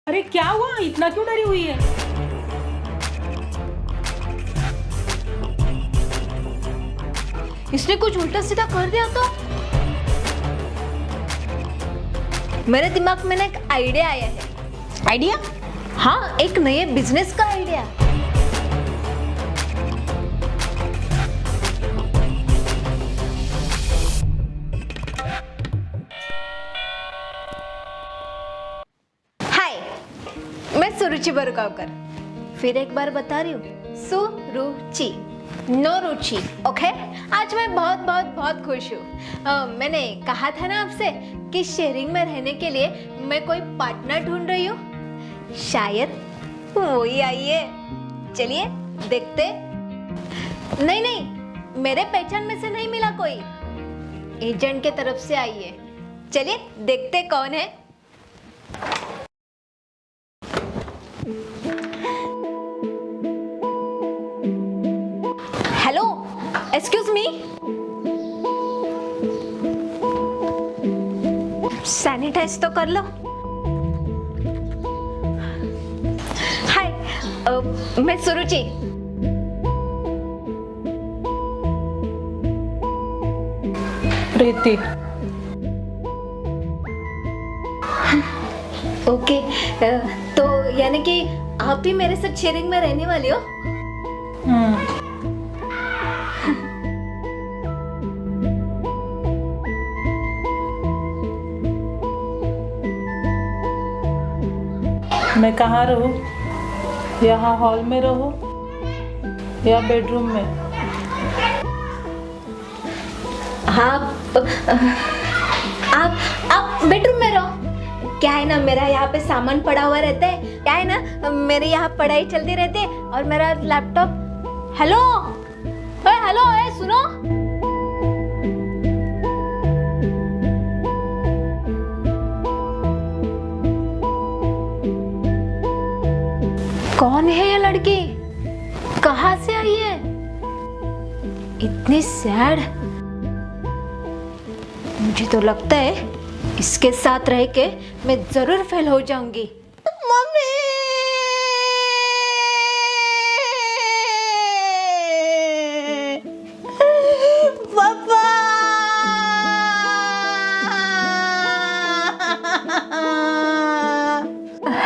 अरे क्या हुआ, इतना क्यों डरी हुई है? इसने कुछ उल्टा सीधा कर दिया तो? मेरे दिमाग में ना एक आइडिया आया है। आइडिया? हाँ, एक नए बिजनेस का आइडिया। हाय, मैं सुरुचि बरगावकर। फिर एक बार बता रही हूँ, सुरुचि, नो रुचि। ओके, आज मैं बहुत बहुत बहुत खुश हूँ। मैंने कहा था ना आपसे कि शेयरिंग में रहने के लिए मैं कोई पार्टनर ढूंढ रही हूँ। शायद वही आई है। चलिए देखते। नहीं नहीं, मेरे पहचान में से नहीं मिला कोई, एजेंट के तरफ से आई है। चलिए देखते कौन है। Hello, excuse me. सैनिटाइज तो कर लो। हाय, मैं सुरुचि। प्रीति। ओके, तो यानी कि आप भी मेरे साथ शेयरिंग में रहने वाली हो? मैं कहाँ रहूँ? यहाँ हॉल में रहूँ या बेडरूम में? हाँ, आप बेडरूम में रहो। क्या है ना, मेरा यहाँ पे सामान पड़ा हुआ रहता है। क्या है ना, मेरे यहाँ पढ़ाई चलती रहती है और मेरा लैपटॉप। हेलो हेलो, सुनो। कौन है ये लड़की? कहाँ से आई है? इतनी सैड। मुझे तो लगता है इसके साथ रह के मैं जरूर फेल हो जाऊंगी। मम्मी, पापा।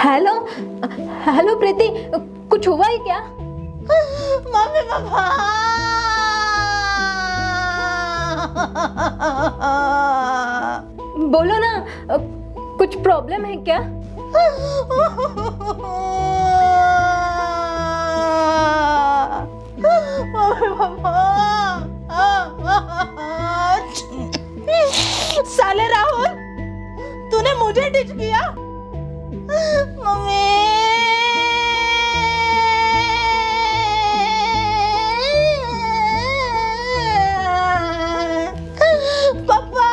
हेलो हेलो प्रीति, कुछ हुआ है क्या? Mummy papa. बोलो ना, कुछ प्रॉब्लम है क्या? साले राहुल, तूने मुझे डिच किया। मम्मी, पापा।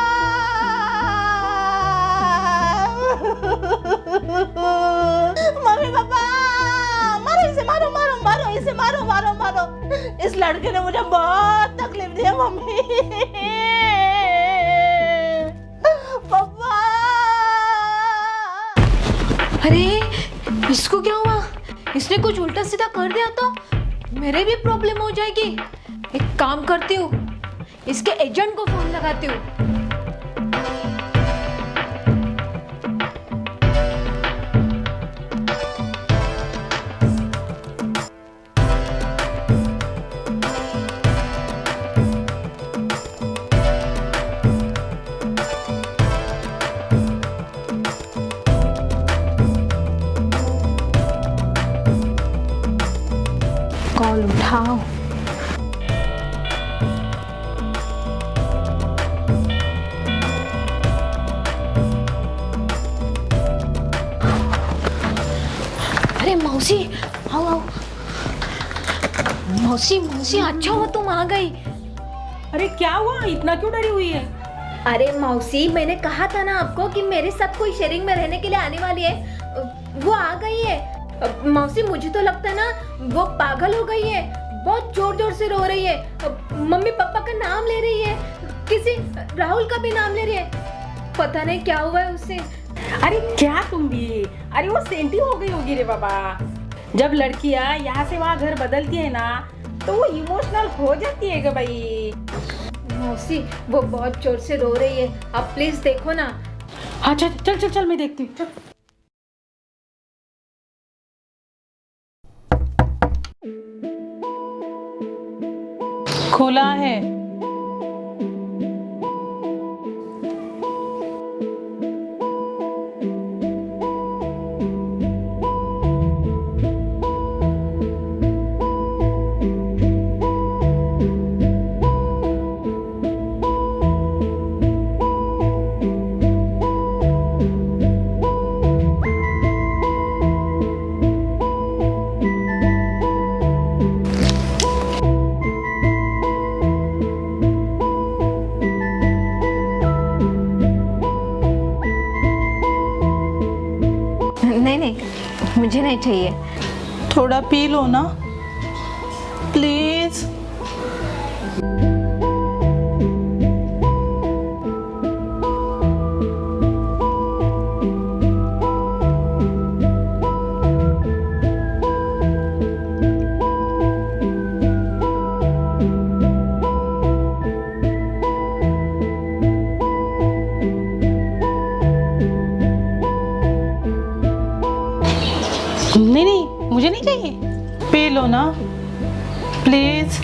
मम्मी पापा, मारो इसे, मारो मारो मारो इसे, मारो मारो मारो। इस लड़के ने मुझे बहुत तकलीफ दी है मम्मी। पापा। अरे इसको क्या हुआ? इसने कुछ उल्टा सीधा कर दिया तो मेरे भी प्रॉब्लम हो जाएगी। एक काम करती हूँ, इसके एजेंट को फोन लगाती हूँ। कॉल उठाओ। अरे मौसी, आओ आओ। मौसी मौसी, अच्छा हो तुम आ गई। अरे क्या हुआ, इतना क्यों डरी हुई है? अरे मौसी, मैंने कहा था ना आपको कि मेरे साथ कोई शेयरिंग में रहने के लिए आने वाली है। वो आ गई है। मौसी, मुझे तो लगता है ना वो पागल हो गई है। बहुत जोर जोर से रो रही है। मम्मी पापा का नाम ले रही है, किसी राहुल का भी नाम ले रही है। पता नहीं क्या हुआ है उसे। अरे क्या तुम भी, अरे वो सेंटी हो गई होगी रे बाबा। जब लड़कियां यहाँ से वहाँ घर बदलती है ना तो वो इमोशनल हो जाती है भाई। मौसी वो बहुत जोर से रो रही है, आप प्लीज देखो ना। हाँ चल चल चल चल मैं देखती हूँ चल। खुला है। नहीं नहीं, मुझे नहीं चाहिए। थोड़ा पी लो ना प्लीज। नहीं नहीं मुझे नहीं चाहिए। पी लो ना प्लीज।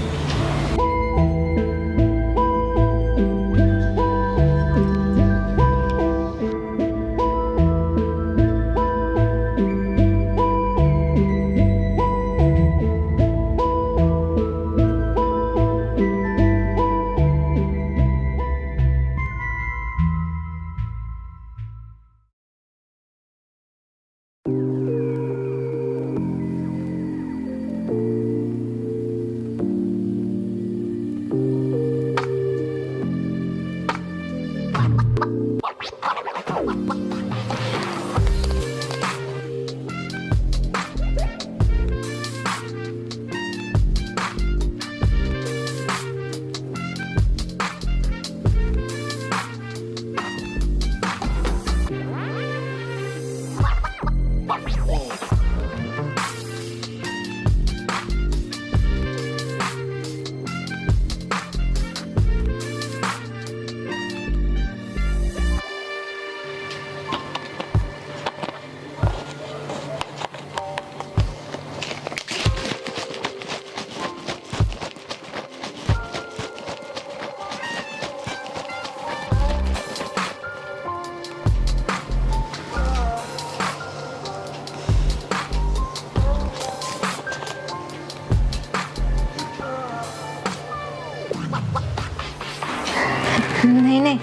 नहीं नहीं,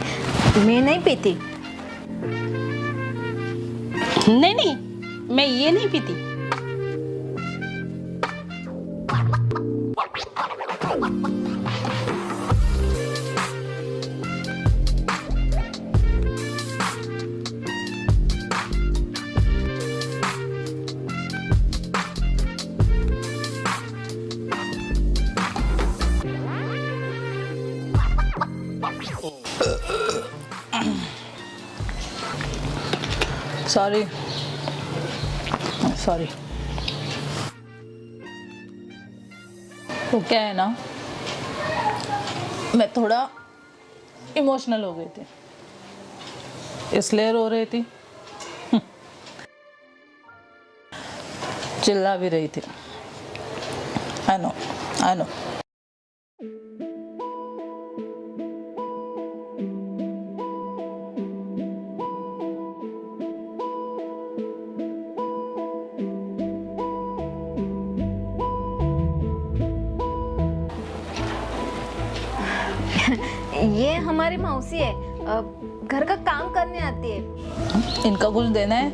मैं नहीं पीती। नहीं नहीं मैं ये नहीं पीती। Sorry sorry. तो क्या है ना, मैं थोड़ा इमोशनल हो गई थी इसलिए रो रही थी। चिल्ला भी रही थी। I know I know. ये हमारी मौसी है, घर का काम करने आती है। इनका कुछ देना है?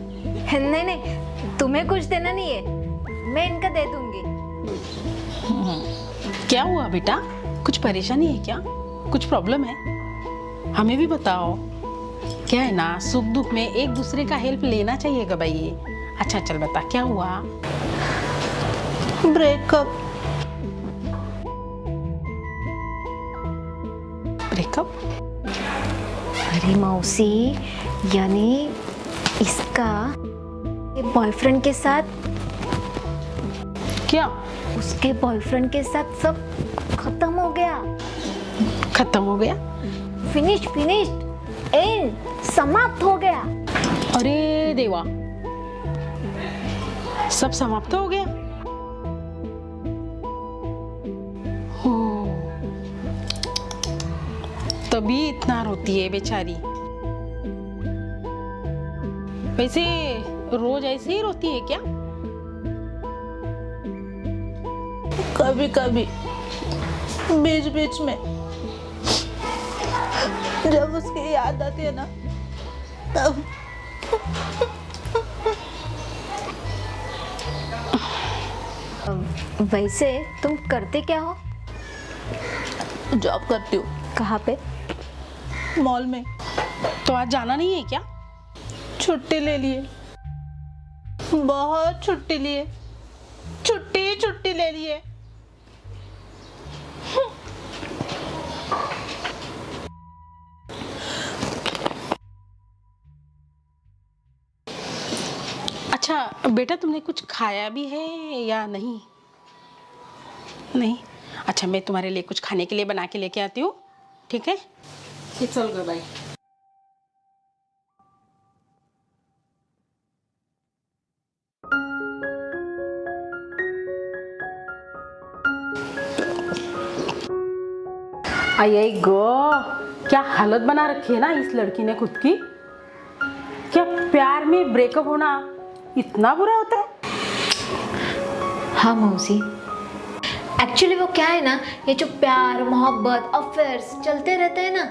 नहीं नहीं, तुम्हें कुछ देना नहीं है, मैं इनका दे दूंगी। क्या हुआ बेटा, कुछ परेशानी है क्या, कुछ प्रॉब्लम है? हमें भी बताओ। क्या है ना, सुख दुख में एक दूसरे का हेल्प लेना चाहिएगा भाई। अच्छा चल बता क्या हुआ? ब्रेकअप। ब्रेकअप? अरे मौसी, यानी इसका ये बॉयफ्रेंड के साथ, क्या उसके बॉयफ्रेंड के साथ सब खत्म हो गया। खत्म हो गया? फिनिश्ड एंड, समाप्त हो गया। अरे देवा, सब समाप्त हो गया? हो, तभी इतना रोती है बेचारी। वैसे रोज ऐसे ही रोती है क्या? कभी कभी बीच बीच में जब उसकी याद आती है ना, तब। वैसे तुम करते क्या हो? जॉब करती हूँ, कहाँ पे? मॉल में। तो आज जाना नहीं है क्या? छुट्टी ले लिए, बहुत छुट्टी लिए, छुट्टी ले लिए। अच्छा बेटा, तुमने कुछ खाया भी है या नहीं? नहीं? अच्छा, मैं तुम्हारे लिए कुछ खाने के लिए बना के लेके आती हूँ, ठीक है? चल गो बाय। आई गो, क्या हालत बना रखी है ना इस लड़की ने खुद की। क्या प्यार में ब्रेकअप होना इतना बुरा होता है? हाँ मौसी, एक्चुअली वो क्या है ना, ये जो प्यार मोहब्बत अफेयर्स चलते रहते हैं ना,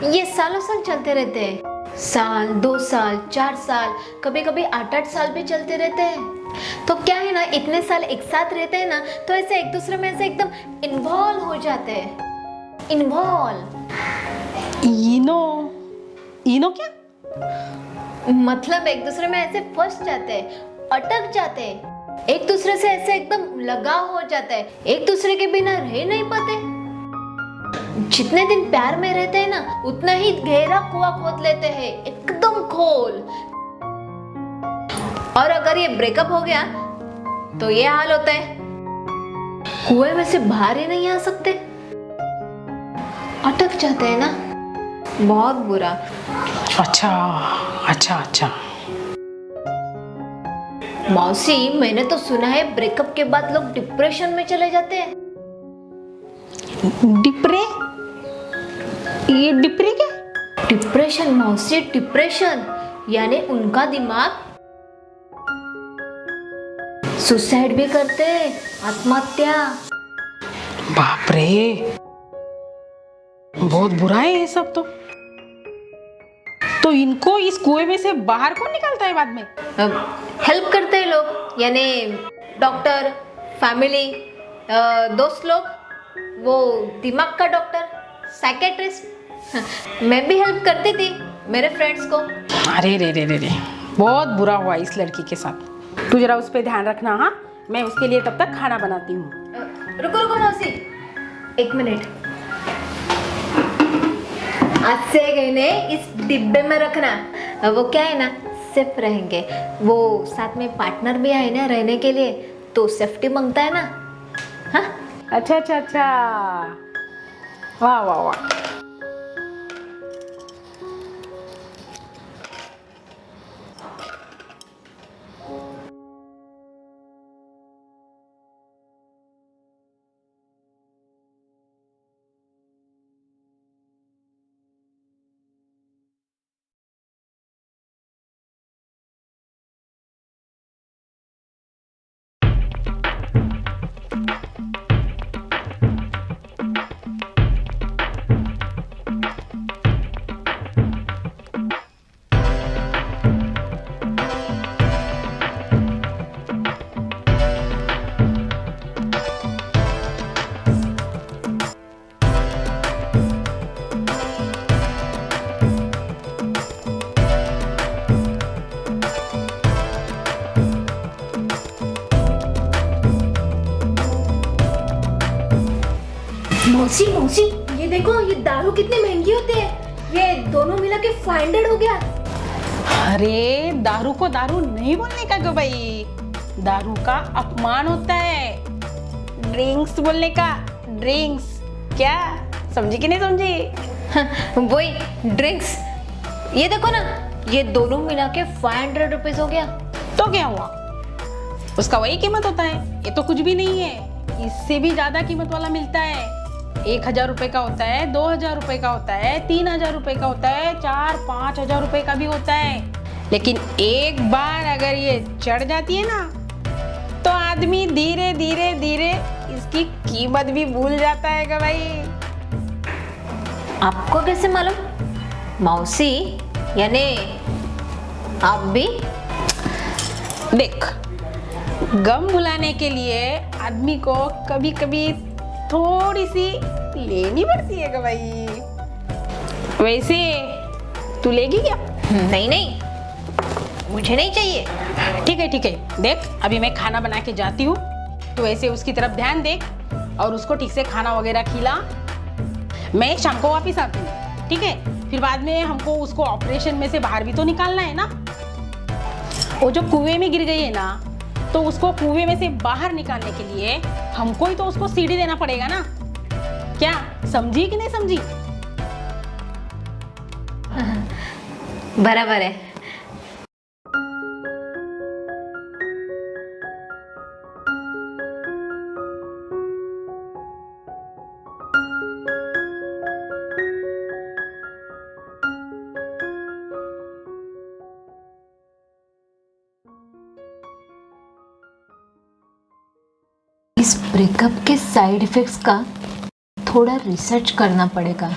ये सालों साल चलते रहते हैं। साल, 2 साल, 4 साल, कभी कभी 8-8 साल भी चलते रहते हैं। तो क्या है ना, इतने साल एक साथ रहते हैं ना, तो ऐसे एक दूसरे में ऐसे एकदम इन्वॉल्व हो जाते हैं। इन्वॉल्व, इनो क्या? मतलब एक दूसरे में ऐसे फंस जाते हैं, अटक जाते हैं, एक दूसरे से ऐसे एकदम लगाव हो जाता है, एक दूसरे के बिना रह नहीं पाते। जितने दिन प्यार में रहते हैं ना, उतना ही गहरा कुआं खोद लेते हैं, एकदम खोल। और अगर ये ब्रेकअप हो गया तो ये हाल होता है, कुएं में से बाहर ही नहीं आ सकते, अटक जाते हैं ना, बहुत बुरा। अच्छा अच्छा अच्छा। मौसी, मैंने तो सुना है ब्रेकअप के बाद लोग डिप्रेशन में चले जाते हैं। ये डिप्रे क्या? डिप्रेशन मौसी, डिप्रेशन यानी उनका दिमाग सुसाइड भी करते हैं, आत्महत्या। बाप रे, बहुत बुरा है ये सब तो इनको इस कुएं में से बाहर कौन निकालता है बाद में? हेल्प करते हैं लोग, यानी डॉक्टर, फैमिली, दोस्त लोग, वो दिमाग का डॉक्टर, साइकेट्रिस्ट। मैं भी हेल्प करती थी मेरे फ्रेंड्स को। अरे रे रे रे रे, बहुत बुरा हुआ इस लड़की के साथ। तू जरा उस पर ध्यान रखना। हाँ, मैं उसके लिए तब तक खाना बनाती हूँ। रुको रुको मौसी, 1 मिनट। आज से गहने इस डिब्बे में रखना, वो क्या है ना, सेफ रहेंगे। वो साथ में पार्टनर भी आए ना रहने के लिए, तो सेफ्टी मांगता है ना। हाँ, अच्छा अच्छा अच्छा, वाह वाह वाह। मौसी मौसी, ये देखो, ये दारू कितनी महंगी होती है। ये दोनों मिला के 500 हो गया। अरे दारू को दारू नहीं बोलने का गो भाई, दारू का अपमान होता है। ड्रिंक्स बोलने का, ड्रिंक्स। क्या समझी कि नहीं समझी? वही ड्रिंक्स। ये देखो ना, ये दोनों मिला के 500 रुपीज हो गया। तो क्या हुआ, उसका वही कीमत होता है। ये तो कुछ भी नहीं है, इससे भी ज्यादा कीमत वाला मिलता है। 1000 रुपए का होता है, 2000 रुपए का होता है, 3000 रुपए का होता है, 4-5 हजार रुपए का भी होता है। लेकिन एक बार अगर ये चढ़ जाती है ना, तो आदमी धीरे धीरे धीरे इसकी कीमत भी भूल जाता है का भाई। आपको कैसे मालूम? मौसी यानी आप भी? देख, गम भुलाने के लिए आदमी को कभी कभी थोड़ी सी लेनी पड़ती है का भाई। वैसे तू लेगी क्या? नहीं नहीं, मुझे नहीं चाहिए। ठीक है, देख अभी मैं खाना बना के जाती हूँ, तो ऐसे उसकी तरफ ध्यान दे और उसको ठीक से खाना वगैरह खिला। मैं शाम को वापिस आती हूँ, ठीक है? फिर बाद में हमको उसको ऑपरेशन में से बाहर भी तो निकालना है ना। वो जो कुएं में गिर गई है ना, तो उसको कुएं में से बाहर निकालने के लिए हमको ही तो उसको सीढ़ी देना पड़ेगा ना। क्या समझी कि नहीं समझी? बराबर है। इस ब्रेकअप के साइड इफेक्ट्स का थोड़ा रिसर्च करना पड़ेगा।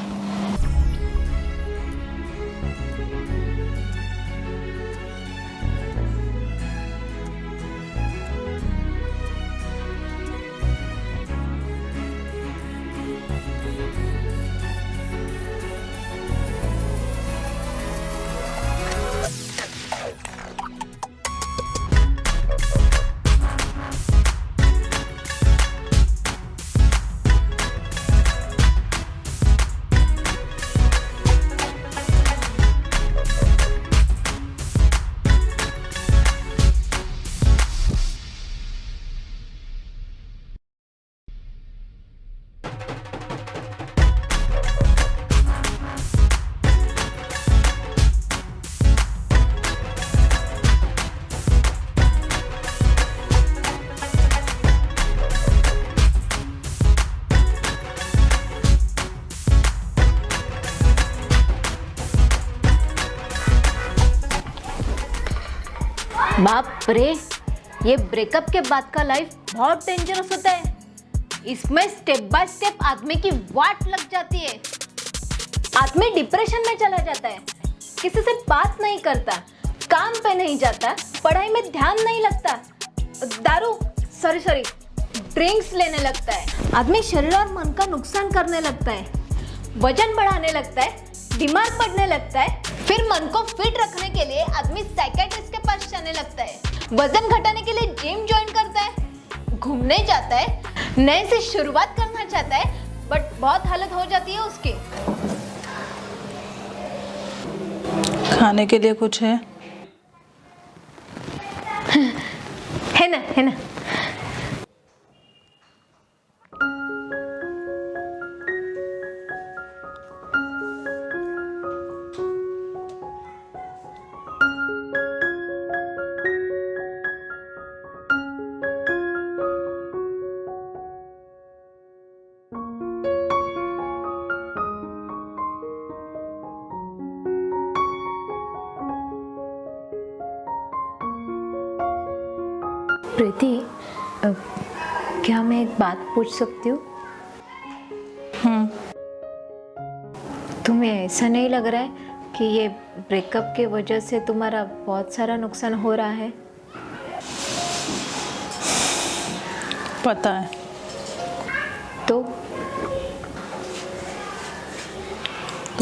बाप रे, ये ब्रेकअप के बाद का लाइफ बहुत डेंजरस होता है। इसमें स्टेप बाय स्टेप आदमी की वाट लग जाती है। आदमी डिप्रेशन में चला जाता है, किसी से बात नहीं करता, काम पे नहीं जाता, पढ़ाई में ध्यान नहीं लगता, दारू सॉरी ड्रिंक्स लेने लगता है। आदमी शरीर और मन का नुकसान करने लगता है, वजन बढ़ाने लगता है, बीमार पड़ने लगता है। फिर मन को फिट रखने के लिए आदमी साइकियाट्रिस्ट के पास जाने लगता है, वजन घटाने के लिए जिम ज्वाइन करता है, घूमने जाता है, नए से शुरुआत करना चाहता है, बट बहुत हालत हो जाती है उसकी। खाने के लिए कुछ है? है ना। प्रीति, क्या मैं एक बात पूछ सकती हूँ? तुम्हें ऐसा नहीं लग रहा है कि ये ब्रेकअप की वजह से तुम्हारा बहुत सारा नुकसान हो रहा है? पता है। तो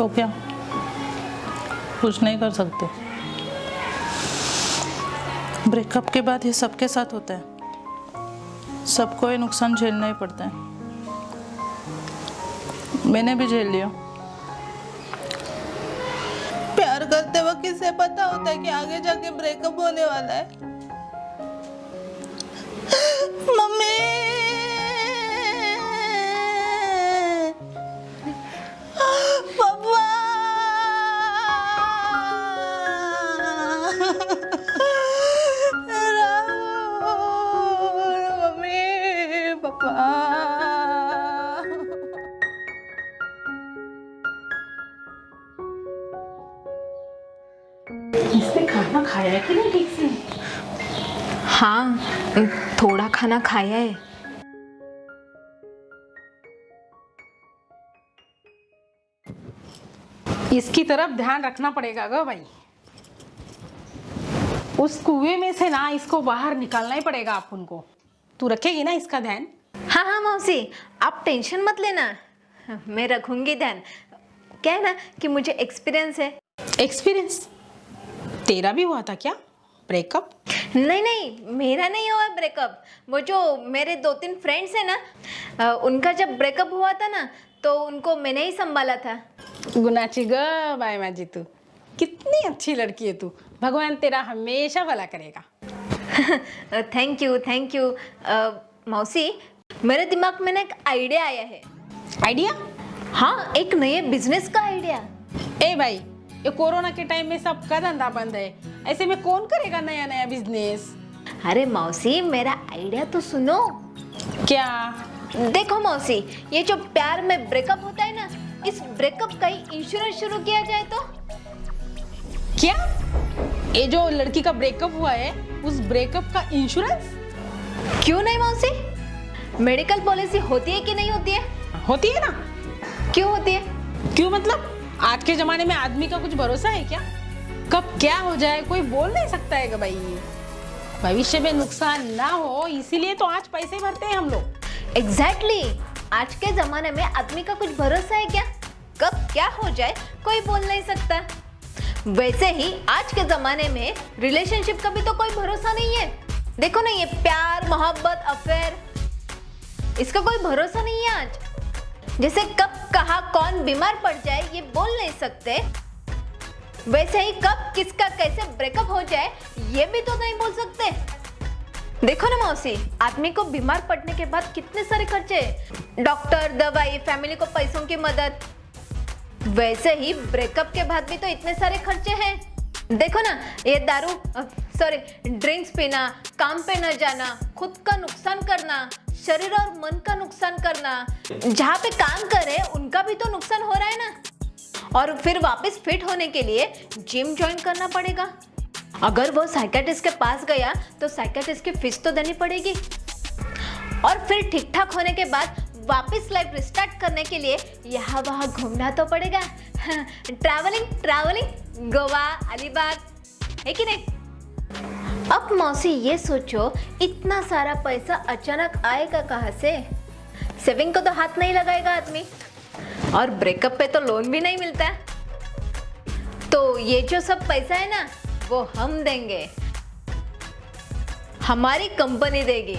क्या कुछ नहीं कर सकते? ब्रेकअप के बाद ये सबके साथ होता है, सबको ये नुकसान झेलना ही पड़ता है। मैंने भी झेल लिया। प्यार करते वक्त किसे पता होता है कि आगे जाके ब्रेकअप होने वाला है। मम्मी, पापा, राहुल, मम्मी, पापा। इसने खाना खाया है कि नहीं ठीक से? हाँ, थोड़ा खाना खाया है। इसकी तरफ ध्यान रखना पड़ेगा गा भाई। उस कुएं में से ना इसको बाहर निकालना ही पड़ेगा अपन को। तू रखेगी ना इसका ध्यान? हाँ हाँ मौसी, आप टेंशन मत लेना, मैं रखूंगी ध्यान। क्या है ना कि मुझे एक्सपीरियंस है। एक्सपीरियंस? तेरा भी हुआ था क्या ब्रेकअप? नहीं नहीं, मेरा नहीं हुआ ब्रेकअप। वो जो मेरे 2-3 फ्रेंड्स हैं ना, उनका जब ब्रेकअप हुआ था ना तो उनको मैंने ही संभाला था। गुनाची ग बाय माझी, तू कितनी अच्छी लड़की है तू। भगवान तेरा हमेशा भला करेगा। थैंक यू मौसी, मेरे दिमाग में ना एक आइडिया आया है। आइडिया? हाँ, एक नए बिजनेस का आइडिया। ए भाई, ये कोरोना के टाइम में सबका धंधा बंद है, ऐसे में कौन करेगा नया नया बिजनेस? अरे मौसी, मेरा आइडिया तो सुनो। क्या? देखो मौसी, ये जो प्यार में ब्रेकअप होता है ना, इस ब्रेकअप का ही इंश्योरेंस शुरू किया जाए तो। क्या? ये जो लड़की का ब्रेकअप हुआ है उस ब्रेकअप का इंश्योरेंस? क्यों नहीं मौसी, मेडिकल पॉलिसी होती है कि नहीं होती है? होती है ना। क्यों होती है? क्यों मतलब? आज के जमाने में आदमी का कुछ भरोसा है क्या? कब क्या हो जाए कोई बोल नहीं सकता है भाई। भविष्य में नुकसान ना हो इसीलिए तो आज पैसे भरते हैं हम लोग। एग्जैक्टली, आज के जमाने में आदमी का कुछ भरोसा है क्या? कब क्या हो जाए कोई बोल नहीं सकता। वैसे ही आज के जमाने में रिलेशनशिप का भी तो कोई भरोसा नहीं है। देखो ना, ये प्यार, मोहब्बत, अफेयर, इसका कोई भरोसा नहीं है आज। जैसे कब कहाँ कौन बीमार पड़ जाए ये बोल नहीं सकते, वैसे ही कब किसका कैसे ब्रेकअप हो जाए ये भी तो नहीं बोल सकते। देखो ना मौसी, आदमी को बीमार पड़ने के बाद कितने सारे खर्चे, डॉक्टर, दवाई, फैमिली को पैसों की मदद। वैसे ही ब्रेकअप के बाद भी तो इतने सारे खर्चे हैं। देखो ना, ये ड्रिंक्स पीना, काम पे न जाना, खुद का नुकसान करना, शरीर और मन का नुकसान करना, जहाँ पे काम करे उनका भी तो नुकसान हो रहा है ना। और फिर वापस फिट होने के लिए जिम ज्वाइन करना पड़ेगा। अगर वो साइकियाट्रिस्ट के पास गया तो साइकियाट्रिस्ट की फीस तो देनी पड़ेगी। और फिर ठीक ठाक होने के बाद वापस लाइफ रिस्टार्ट करने के लिए यहाँ वहाँ घूमना तो पड़ेगा। ट्रैवलिंग, गोवा, अलीबाग, है कि नहीं? अब मौसी ये सोचो, इतना सारा पैसा अचानक आएगा कहाँ से? सेविंग को तो हाथ नहीं लगाएगा आदमी, और ब्रेकअप पे तो लोन भी नहीं मिलता। तो ये जो सब पैसा है ना, वो हम देंगे, हमारी कंपनी देगी।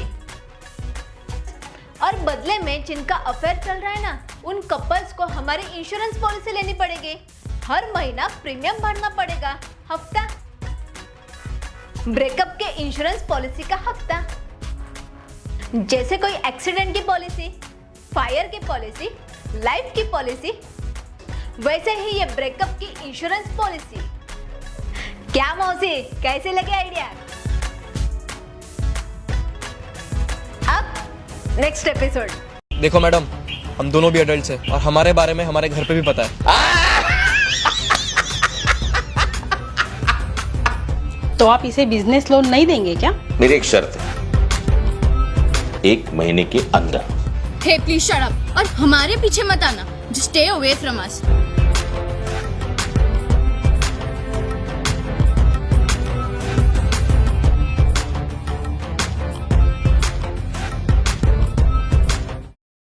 और बदले में जिनका अफेयर चल रहा है ना, उन कपल्स को हमारी इंश्योरेंस पॉलिसी लेनी पड़ेगी। हर महीना प्रीमियम भरना पड़ेगा, हफ्ता। ब्रेकअप के इंश्योरेंस पॉलिसी का हफ्ता। जैसे कोई एक्सीडेंट की पॉलिसी, फायर की पॉलिसी, लाइफ की पॉलिसी, वैसे ही ये ब्रेकअप की इंश्योरेंस पॉलिसी। क्या मौसी, कैसे लगे आइडिया? अब नेक्स्ट एपिसोड। देखो मैडम, हम दोनों भी एडल्ट्स हैं और हमारे बारे में हमारे घर पे भी पता है। तो आप इसे बिजनेस लोन नहीं देंगे क्या? मेरी एक शर्त है, 1 महीने के अंदर। हे प्लीज शट अप और हमारे पीछे मत आना। Just stay away from us.